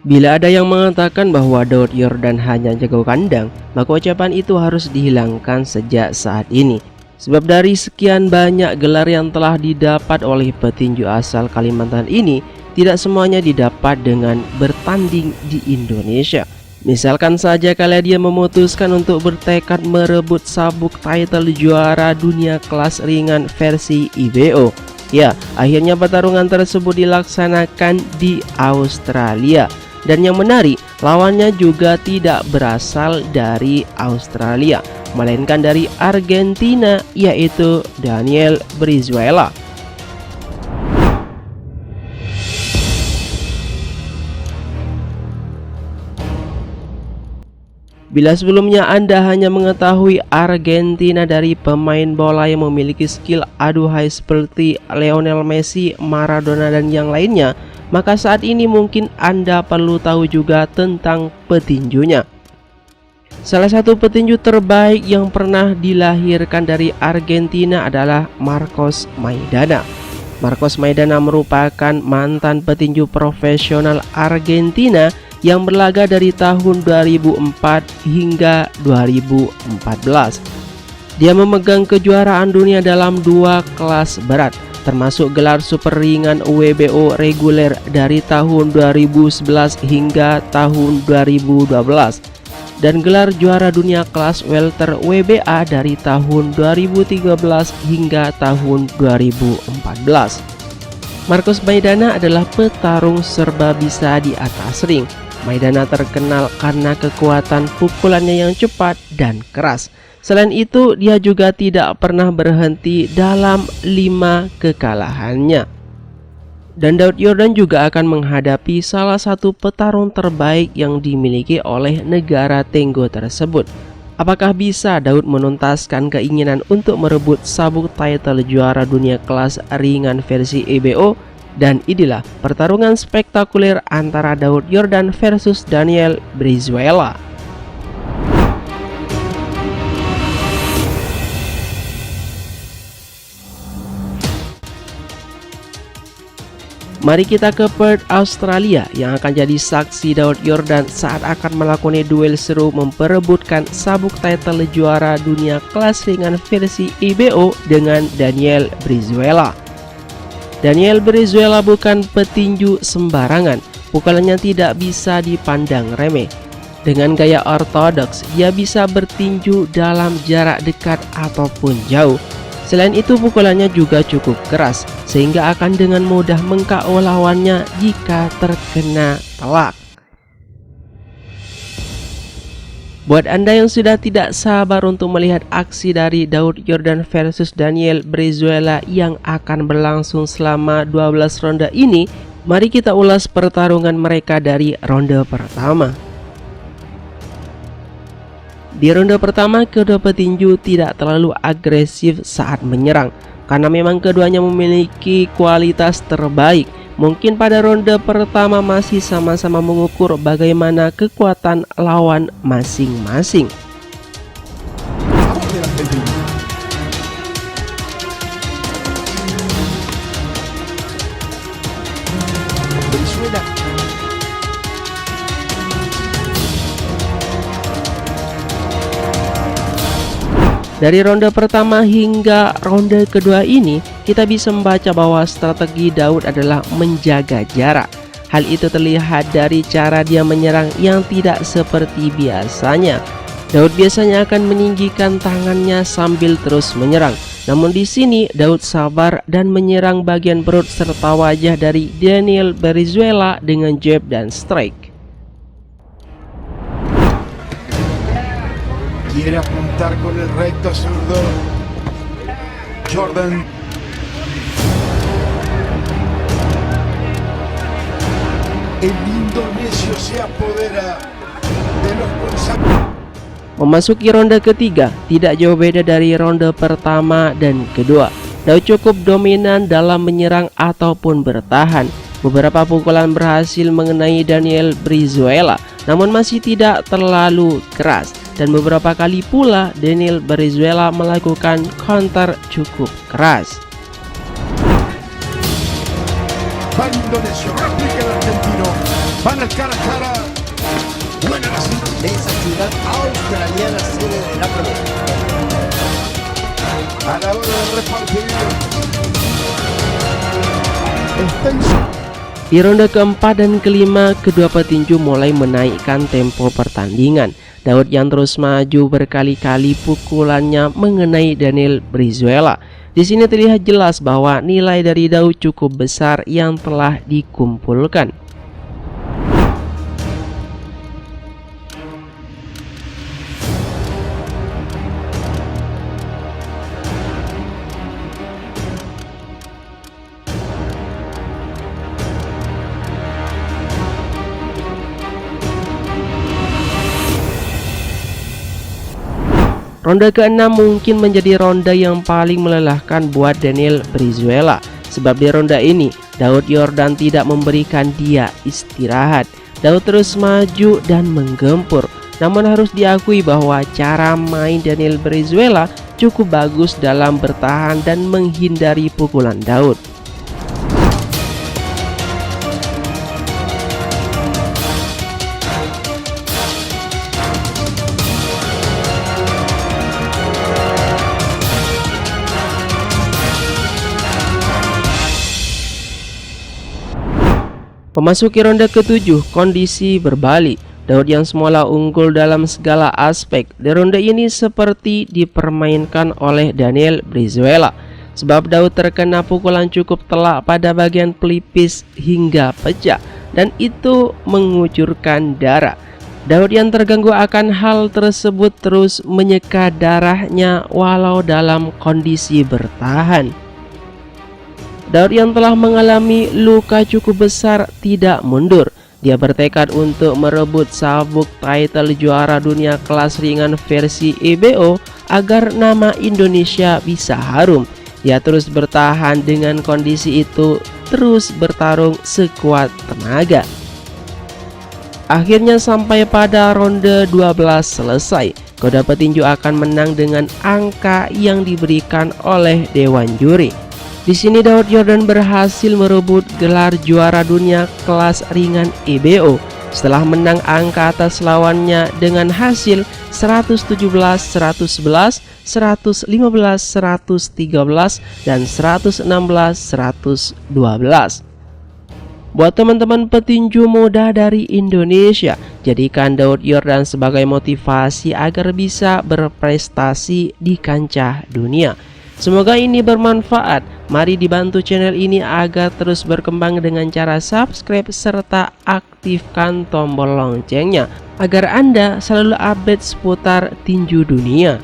Bila ada yang mengatakan bahwa Daud Yordan hanya jago kandang, maka ucapan itu harus dihilangkan sejak saat ini. Sebab dari sekian banyak gelar yang telah didapat oleh petinju asal Kalimantan ini, tidak semuanya didapat dengan bertanding di Indonesia. Misalkan saja kalau dia memutuskan untuk bertekad merebut sabuk title juara dunia kelas ringan versi IBO. Ya, akhirnya pertarungan tersebut dilaksanakan di Australia. Dan yang menarik, lawannya juga tidak berasal dari Australia, melainkan dari Argentina, yaitu Daniel Brizuela. Bila sebelumnya Anda hanya mengetahui Argentina dari pemain bola yang memiliki skill aduhai seperti Lionel Messi, Maradona, dan yang lainnya, maka saat ini mungkin Anda perlu tahu juga tentang petinjunya. Salah satu petinju terbaik yang pernah dilahirkan dari Argentina adalah Marcos Maidana. Marcos Maidana merupakan mantan petinju profesional Argentina yang berlaga dari tahun 2004 hingga 2014. Dia memegang kejuaraan dunia dalam 2 kelas berat, termasuk gelar super ringan WBO reguler dari tahun 2011 hingga tahun 2012 dan gelar juara dunia kelas welter WBA dari tahun 2013 hingga tahun 2014. Marcos Maidana adalah petarung serba bisa di atas ring. Maidana terkenal karena kekuatan pukulannya yang cepat dan keras. Selain itu, dia juga tidak pernah berhenti dalam 5 kekalahannya. Dan Daud Yordan juga akan menghadapi salah satu petarung terbaik yang dimiliki oleh negara tenggo tersebut. Apakah bisa Daud menuntaskan keinginan untuk merebut sabuk title juara dunia kelas ringan versi IBO? Dan inilah pertarungan spektakuler antara Daud Yordan versus Daniel Brizuela. Mari kita ke Perth, Australia yang akan jadi saksi Daud Yordan saat akan melakoni duel seru memperebutkan sabuk title juara dunia kelas ringan versi IBO dengan Daniel Brizuela. Daniel Brizuela bukan petinju sembarangan, pukulannya tidak bisa dipandang remeh. Dengan gaya ortodoks, dia bisa bertinju dalam jarak dekat ataupun jauh. Selain itu, pukulannya juga cukup keras, sehingga akan dengan mudah meng-KO lawannya jika terkena telak. Buat Anda yang sudah tidak sabar untuk melihat aksi dari Daud Yordan versus Daniel Brizuela yang akan berlangsung selama 12 ronde ini, mari kita ulas pertarungan mereka dari ronde pertama. Di ronde pertama, kedua petinju tidak terlalu agresif saat menyerang, karena memang keduanya memiliki kualitas terbaik. Mungkin pada ronde pertama masih sama-sama mengukur bagaimana kekuatan lawan masing-masing. Dari ronde pertama hingga ronde kedua ini, kita bisa membaca bahwa strategi Daud adalah menjaga jarak. Hal itu terlihat dari cara dia menyerang yang tidak seperti biasanya. Daud biasanya akan meninggikan tangannya sambil terus menyerang. Namun di sini Daud sabar dan menyerang bagian perut serta wajah dari Daniel Brizuela dengan jab dan strike. Quiere apuntar con el recto zurdo. Jordan. El indonesio se apodera de los consagrados. Memasuki ronde ketiga, tidak jauh beda dari ronde pertama dan kedua. Daud cukup dominan dalam menyerang ataupun bertahan. Beberapa pukulan berhasil mengenai Daniel Brizuela, namun masih tidak terlalu keras. Dan beberapa kali pula Daniel Brizuela melakukan counter cukup keras. Van al cara a cara. Buena la De esa ciudad australiana sede de la Premier. a la hora de repartir. Está en su Di ronde keempat dan kelima, kedua petinju mulai menaikkan tempo pertandingan. Daud yang terus maju berkali-kali pukulannya mengenai Daniel Brizuela. Di sini terlihat jelas bahwa nilai dari Daud cukup besar yang telah dikumpulkan. Ronde ke-6 mungkin menjadi ronde yang paling melelahkan buat Daniel Brizuela. Sebab di ronde ini, Daud Yordan tidak memberikan dia istirahat. Daud terus maju dan menggempur. Namun harus diakui bahwa cara main Daniel Brizuela cukup bagus dalam bertahan dan menghindari pukulan Daud. Memasuki ronde ke-7, kondisi berbalik. Daud yang semula unggul dalam segala aspek di ronde ini seperti dipermainkan oleh Daniel Brizuela. Sebab Daud terkena pukulan cukup telak pada bagian pelipis hingga pecah, dan itu mengucurkan darah. Daud yang terganggu akan hal tersebut terus menyeka darahnya walau dalam kondisi bertahan. Daud yang telah mengalami luka cukup besar tidak mundur. Dia bertekad untuk merebut sabuk title juara dunia kelas ringan versi EBO agar nama Indonesia bisa harum. Dia terus bertahan dengan kondisi itu, terus bertarung sekuat tenaga. Akhirnya sampai pada ronde 12 selesai. Kedua petinju akan menang dengan angka yang diberikan oleh Dewan Juri. Di sini Daud Yordan berhasil merebut gelar juara dunia kelas ringan EBO setelah menang angka atas lawannya dengan hasil 117-111, 115-113, dan 116-112. Buat teman-teman petinju muda dari Indonesia, jadikan Daud Yordan sebagai motivasi agar bisa berprestasi di kancah dunia. Semoga ini bermanfaat. Mari dibantu channel ini agar terus berkembang dengan cara subscribe serta aktifkan tombol loncengnya agar Anda selalu update seputar tinju dunia.